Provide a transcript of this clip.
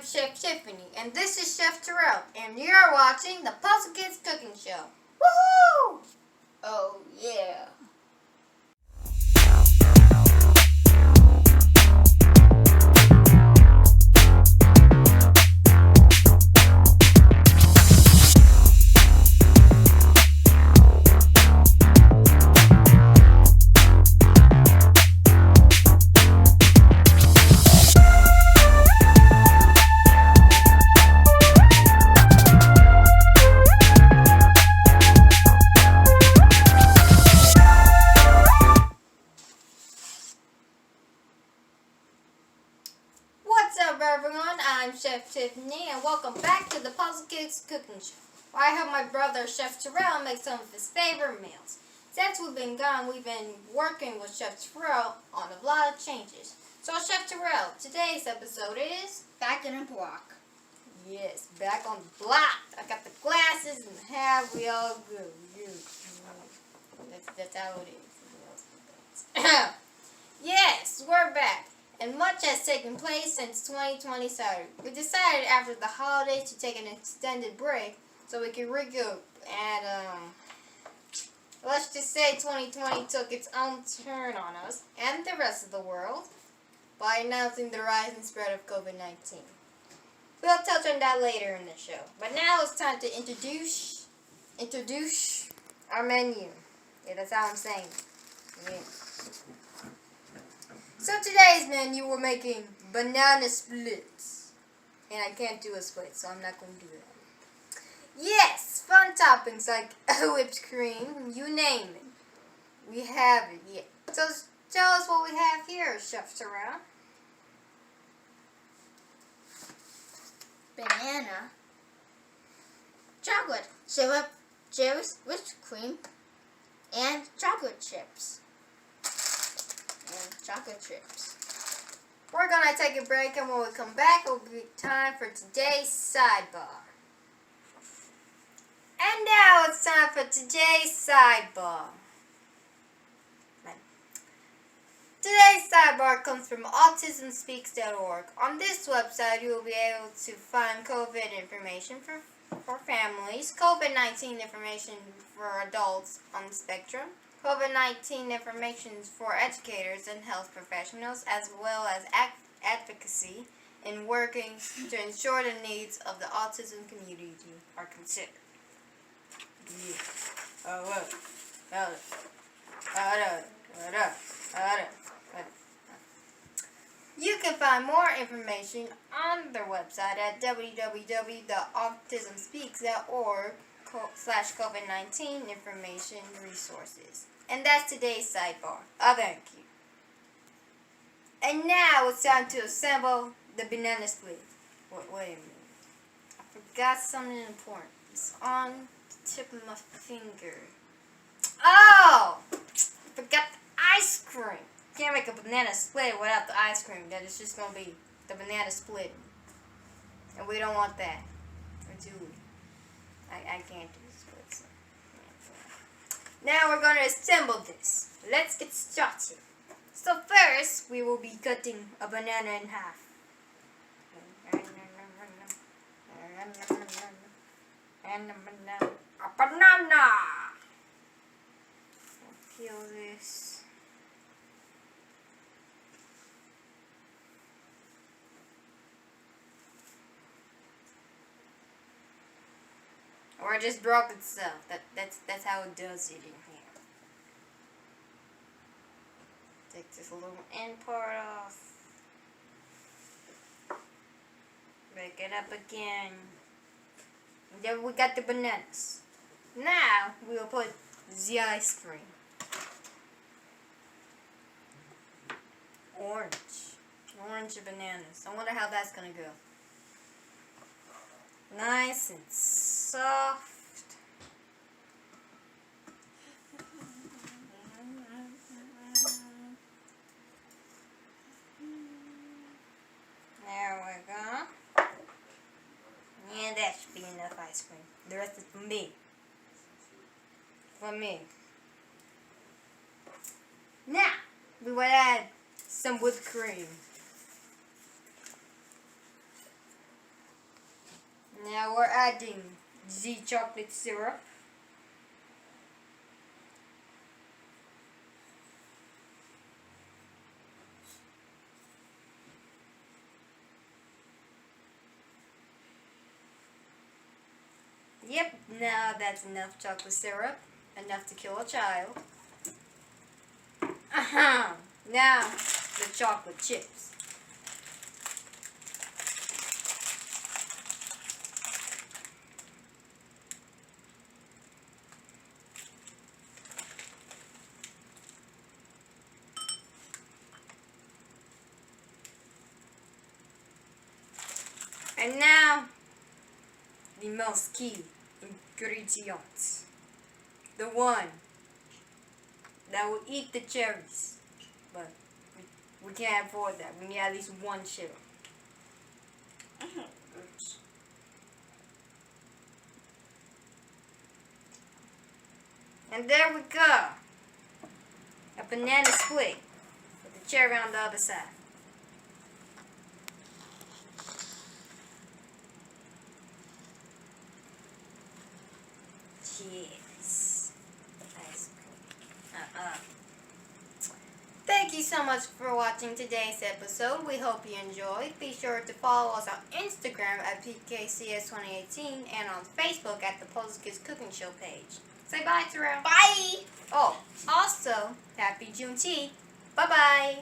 I'm Chef Tiffany, and this is Chef Terrell, and you're watching the Puzzle Kids Cooking Show. Woohoo! Oh yeah! What's up, everyone? I'm Chef Tiffany, and welcome back to the Puzzle Kids Cooking Show, where I help my brother, Chef Terrell, make some of his favorite meals. Since we've been gone, we've been working with Chef Terrell on a lot of changes. So, Chef Terrell, today's episode is... Back in a block. Yes, back on the block. I got the glasses and the hat. We all go. That's how it is. Yes, we're back. And much has taken place since 2020 started. We decided after the holidays to take an extended break so we could regroup. And, let's just say 2020 took its own turn on us and the rest of the world by announcing the rise and spread of COVID-19. We'll touch on that later in the show. But now it's time to introduce our menu. Yeah, that's how I'm saying it. Yeah. So today's menu, we're making banana splits. And I can't do a split, so I'm not going to do that. Yes, fun toppings like whipped cream, you name it. We have it, yeah. So tell us what we have here, Chef Terrell. Banana, chocolate, syrup, cherries, whipped cream, and chocolate chips. We're gonna take a break, and when we come back, it will be time for today's sidebar. And now it's time for today's sidebar. Today's sidebar comes from autismspeaks.org. On this website, you will be able to find COVID information for families, COVID-19 information for adults on the spectrum, COVID-19 information for educators and health professionals, as well as advocacy in working to ensure the needs of the autism community are considered. You can find more information on their website at www.autismspeaks.org/COVID-19 information resources. And that's today's sidebar. Thank you. And now it's time to assemble the banana split. Wait a minute. I forgot something important. It's on the tip of my finger. Oh! I forgot the ice cream. Can't make a banana split without the ice cream. That is just going to be the banana split. And we don't want that. Or do we? I can't do splits. Now we're going to assemble this. Let's get started. So first, we will be cutting a banana in half. And a banana! Peel this. Or it just broke itself. That's how it does it in here. Take this little end part off. Break it up again. And then we got the bananas. Now we will put the ice cream. Orange bananas. I wonder how that's gonna go. Nice and soft. There we go. And that should be enough ice cream. The rest is for me. Now, we will add some whipped cream. Now we're adding Z chocolate syrup. Yep, now that's enough chocolate syrup. Enough to kill a child. Now, the chocolate chips. And now, the most key ingredient. The one that will eat the cherries. But we can't afford that. We need at least one cherry. And there we go. A banana split with the cherry on the other side. Cheers. Ice cream. Thank you so much for watching today's episode. We hope you enjoyed. Be sure to follow us on Instagram at PKCS2018 and on Facebook at the Puzzle Kids Cooking Show page. Say bye, Terrell. Bye! Oh, also, happy Juneteenth. Bye-bye.